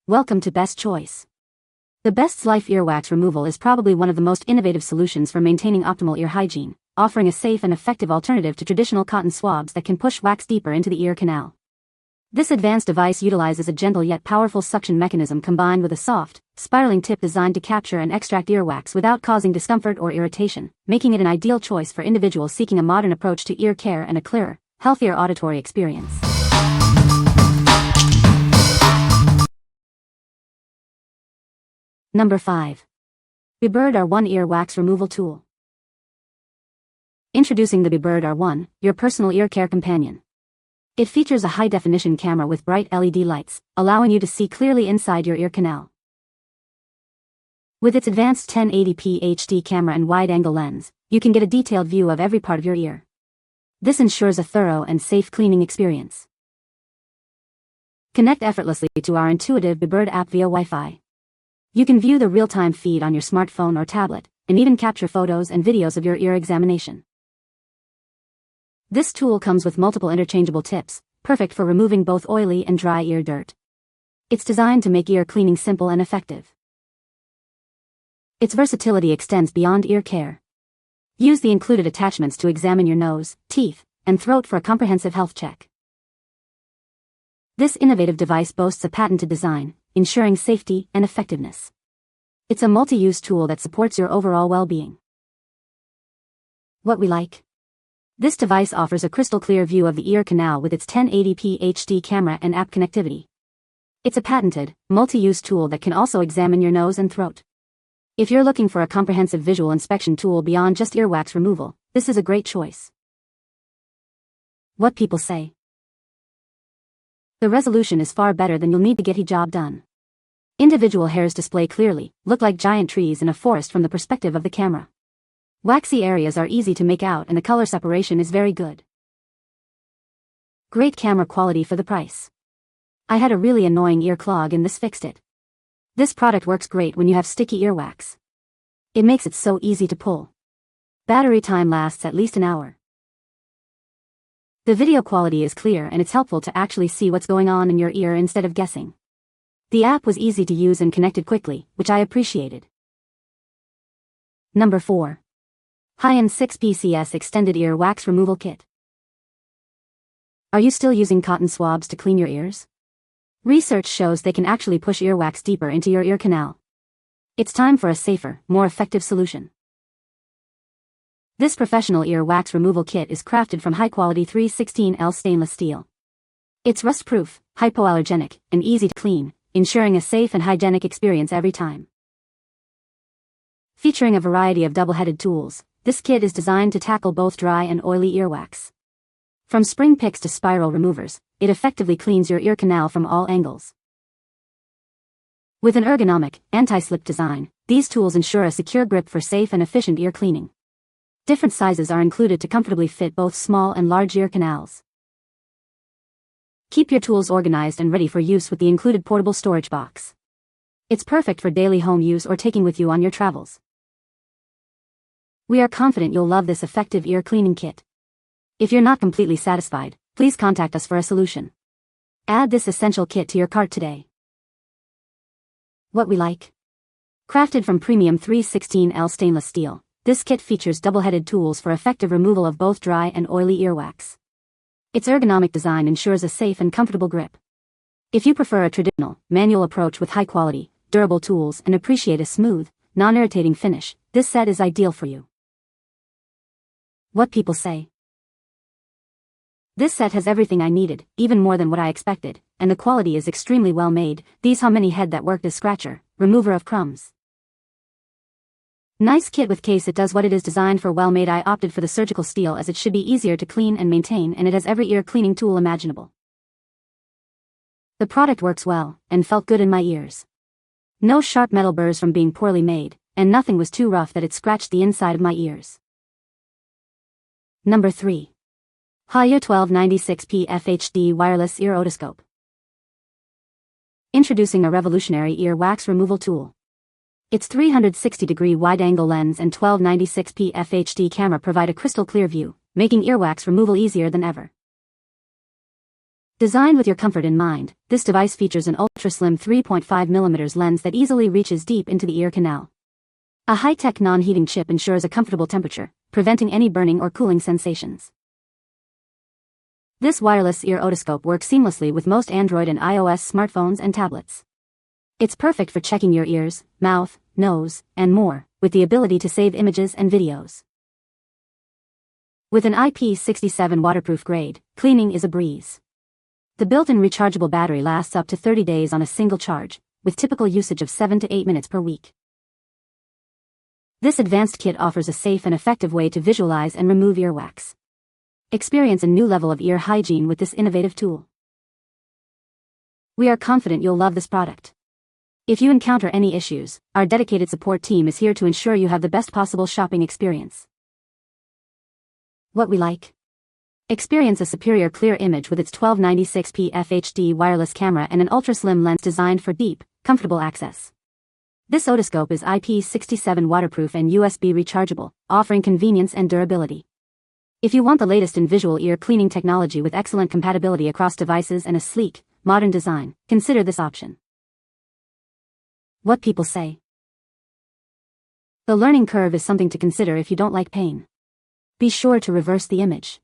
Welcome to Best Choice. The Xlife Earwax Removal is probably one of the most innovative solutions for maintaining optimal ear hygiene, offering a safe and effective alternative to traditional cotton swabs that can push wax deeper into the ear canal. This advanced device utilizes a gentle yet powerful suction mechanism combined with a soft, spiraling tip designed to capture and extract earwax without causing discomfort or irritation, making it an ideal choice for individuals seeking a modern approach to ear care and a clearer, healthier auditory experience. Number 5. BEBIRD R1 Ear Wax Removal Tool. Introducing the BEBIRD R1, your personal ear care companion. It features a high-definition camera with bright LED lights, allowing you to see clearly inside your ear canal. With its advanced 1080p HD camera and wide-angle lens, you can get a detailed view of every part of your ear. This ensures a thorough and safe cleaning experience. Connect effortlessly to our intuitive BEBIRD app via Wi-Fi. You can view the real-time feed on your smartphone or tablet, and even capture photos and videos of your ear examination. This tool comes with multiple interchangeable tips, perfect for removing both oily and dry ear dirt. It's designed to make ear cleaning simple and effective. Its versatility extends beyond ear care. Use the included attachments to examine your nose, teeth, and throat for a comprehensive health check. This innovative device boasts a patented design, ensuring safety and effectiveness. It's a multi-use tool that supports your overall well-being. What we like. This device offers a crystal-clear view of the ear canal with its 1080p HD camera and app connectivity. It's a patented, multi-use tool that can also examine your nose and throat. If you're looking for a comprehensive visual inspection tool beyond just earwax removal, this is a great choice. What people say. The resolution is far better than you'll need to get the job done. Individual hairs display clearly, look like giant trees in a forest from the perspective of the camera. Waxy areas are easy to make out and the color separation is very good. Great camera quality for the price. I had a really annoying ear clog and this fixed it. This product works great when you have sticky earwax. It makes it so easy to pull. Battery time lasts at least an hour. The video quality is clear and it's helpful to actually see what's going on in your ear instead of guessing. The app was easy to use and connected quickly, which I appreciated. Number 4. Hion 6PCS Extended Ear Wax Removal Kit. Are you still using cotton swabs to clean your ears? Research shows they can actually push earwax deeper into your ear canal. It's time for a safer, more effective solution. This professional ear wax removal kit is crafted from high-quality 316L stainless steel. It's rust-proof, hypoallergenic, and easy to clean, ensuring a safe and hygienic experience every time. Featuring a variety of double-headed tools, this kit is designed to tackle both dry and oily earwax. From spring picks to spiral removers, it effectively cleans your ear canal from all angles. With an ergonomic, anti-slip design, these tools ensure a secure grip for safe and efficient ear cleaning. Different sizes are included to comfortably fit both small and large ear canals. Keep your tools organized and ready for use with the included portable storage box. It's perfect for daily home use or taking with you on your travels. We are confident you'll love this effective ear cleaning kit. If you're not completely satisfied, please contact us for a solution. Add this essential kit to your cart today. What we like. Crafted from premium 316L stainless steel, this kit features double-headed tools for effective removal of both dry and oily earwax. Its ergonomic design ensures a safe and comfortable grip. If you prefer a traditional, manual approach with high-quality, durable tools and appreciate a smooth, non-irritating finish, this set is ideal for you. What people say. This set has everything I needed, even more than what I expected, and the quality is extremely well made. These how many head that worked as scratcher, remover of crumbs. Nice kit with case. It does what it is designed for. Well made. I opted for the surgical steel as it should be easier to clean and maintain, and it has every ear cleaning tool imaginable. The product works well, and felt good in my ears. No sharp metal burrs from being poorly made, and nothing was too rough that it scratched the inside of my ears. Number 3. HaYiue 1296p FHD Wireless Ear Otoscope. Introducing a revolutionary ear wax removal tool. Its 360-degree wide-angle lens and 1296p FHD camera provide a crystal-clear view, making earwax removal easier than ever. Designed with your comfort in mind, this device features an ultra-slim 3.5mm lens that easily reaches deep into the ear canal. A high-tech non-heating chip ensures a comfortable temperature, preventing any burning or cooling sensations. This wireless ear otoscope works seamlessly with most Android and iOS smartphones and tablets. It's perfect for checking your ears, mouth, nose, and more, with the ability to save images and videos. With an IP67 waterproof grade, cleaning is a breeze. The built-in rechargeable battery lasts up to 30 days on a single charge, with typical usage of 7 to 8 minutes per week. This advanced kit offers a safe and effective way to visualize and remove earwax. Experience a new level of ear hygiene with this innovative tool. We are confident you'll love this product. If you encounter any issues, our dedicated support team is here to ensure you have the best possible shopping experience. What we like? Experience a superior clear image with its 1296p FHD wireless camera and an ultra-slim lens designed for deep, comfortable access. This otoscope is IP67 waterproof and USB rechargeable, offering convenience and durability. If you want the latest in visual ear cleaning technology with excellent compatibility across devices and a sleek, modern design, consider this option. What people say. The learning curve is something to consider if you don't like pain. Be sure to reverse the image.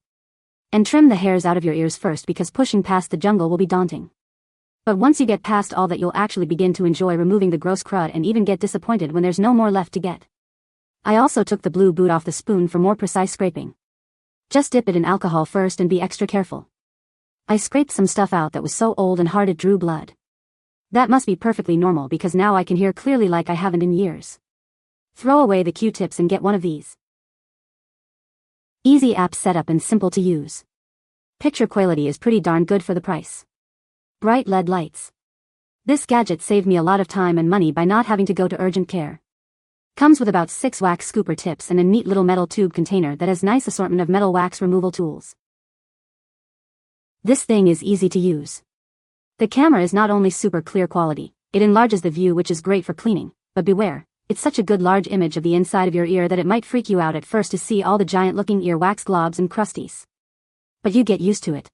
And trim the hairs out of your ears first because pushing past the jungle will be daunting. But once you get past all that, you'll actually begin to enjoy removing the gross crud and even get disappointed when there's no more left to get. I also took the blue boot off the spoon for more precise scraping. Just dip it in alcohol first and be extra careful. I scraped some stuff out that was so old and hard it drew blood. That must be perfectly normal because now I can hear clearly like I haven't in years. Throw away the Q-tips and get one of these. Easy app setup and simple to use. Picture quality is pretty darn good for the price. Bright LED lights. This gadget saved me a lot of time and money by not having to go to urgent care. Comes with about 6 wax scooper tips and a neat little metal tube container that has nice assortment of metal wax removal tools. This thing is easy to use. The camera is not only super clear quality, it enlarges the view, which is great for cleaning, but beware. It's such a good large image of the inside of your ear that it might freak you out at first to see all the giant-looking earwax globs and crusties. But you get used to it.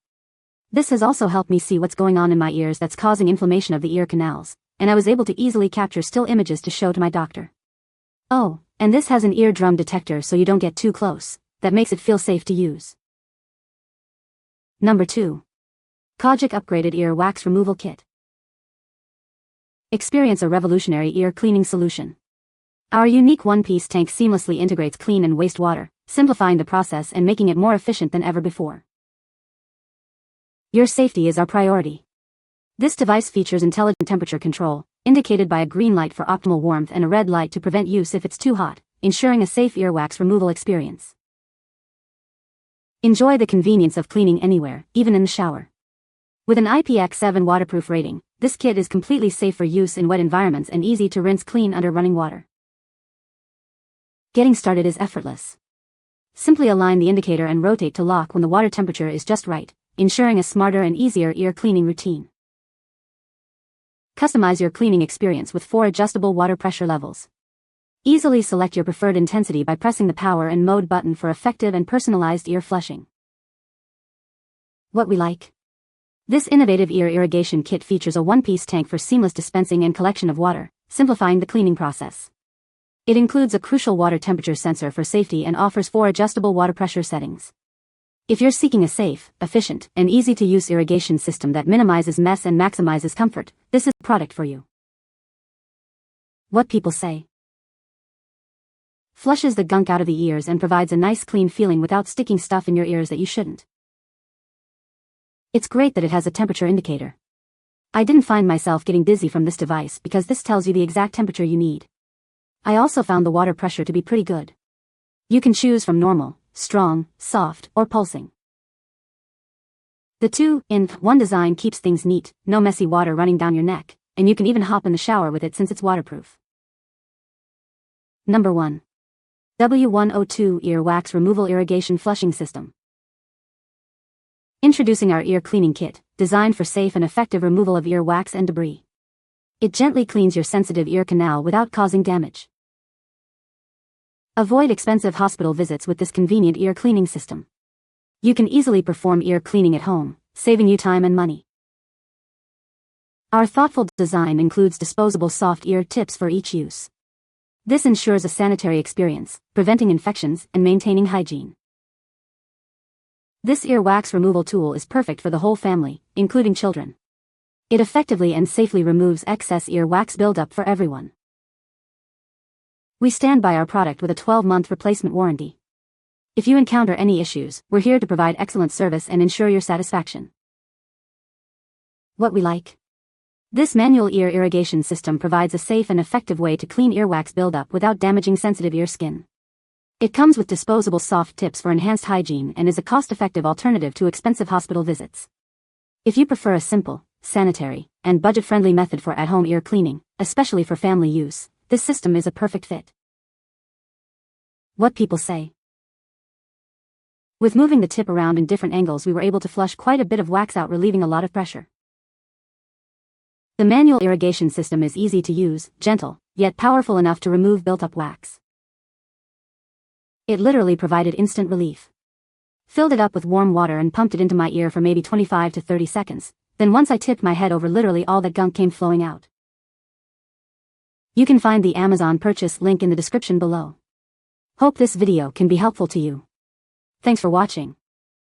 This has also helped me see what's going on in my ears that's causing inflammation of the ear canals, and I was able to easily capture still images to show to my doctor. Oh, and this has an eardrum detector so you don't get too close. That makes it feel safe to use. Number 2. Kaugic Upgraded Earwax Removal Kit. Experience a revolutionary ear cleaning solution. Our unique one-piece tank seamlessly integrates clean and wastewater, simplifying the process and making it more efficient than ever before. Your safety is our priority. This device features intelligent temperature control, indicated by a green light for optimal warmth and a red light to prevent use if it's too hot, ensuring a safe earwax removal experience. Enjoy the convenience of cleaning anywhere, even in the shower. With an IPX7 waterproof rating, this kit is completely safe for use in wet environments and easy to rinse clean under running water. Getting started is effortless. Simply align the indicator and rotate to lock when the water temperature is just right, ensuring a smarter and easier ear cleaning routine. Customize your cleaning experience with 4 adjustable water pressure levels. Easily select your preferred intensity by pressing the power and mode button for effective and personalized ear flushing. What we like? This innovative ear irrigation kit features a one-piece tank for seamless dispensing and collection of water, simplifying the cleaning process. It includes a crucial water temperature sensor for safety and offers 4 adjustable water pressure settings. If you're seeking a safe, efficient, and easy-to-use irrigation system that minimizes mess and maximizes comfort, this is the product for you. What people say. Flushes the gunk out of the ears and provides a nice clean feeling without sticking stuff in your ears that you shouldn't. It's great that it has a temperature indicator. I didn't find myself getting dizzy from this device because this tells you the exact temperature you need. I also found the water pressure to be pretty good. You can choose from normal, strong, soft, or pulsing. The 2-in-1 design keeps things neat, no messy water running down your neck, and you can even hop in the shower with it since it's waterproof. Number 1. W102 Earwax Removal Irrigation Flushing System. Introducing our ear cleaning kit, designed for safe and effective removal of earwax and debris. It gently cleans your sensitive ear canal without causing damage. Avoid expensive hospital visits with this convenient ear cleaning system. You can easily perform ear cleaning at home, saving you time and money. Our thoughtful design includes disposable soft ear tips for each use. This ensures a sanitary experience, preventing infections and maintaining hygiene. This earwax removal tool is perfect for the whole family, including children. It effectively and safely removes excess earwax buildup for everyone. We stand by our product with a 12-month replacement warranty. If you encounter any issues, we're here to provide excellent service and ensure your satisfaction. What we like. This manual ear irrigation system provides a safe and effective way to clean earwax buildup without damaging sensitive ear skin. It comes with disposable soft tips for enhanced hygiene and is a cost-effective alternative to expensive hospital visits. If you prefer a simple, sanitary, and budget-friendly method for at-home ear cleaning, especially for family use, this system is a perfect fit. What people say. With moving the tip around in different angles, we were able to flush quite a bit of wax out, relieving a lot of pressure. The manual irrigation system is easy to use, gentle, yet powerful enough to remove built-up wax. It literally provided instant relief. Filled it up with warm water and pumped it into my ear for maybe 25 to 30 seconds, then once I tipped my head over, literally all that gunk came flowing out. You can find the Amazon purchase link in the description below. Hope this video can be helpful to you. Thanks for watching.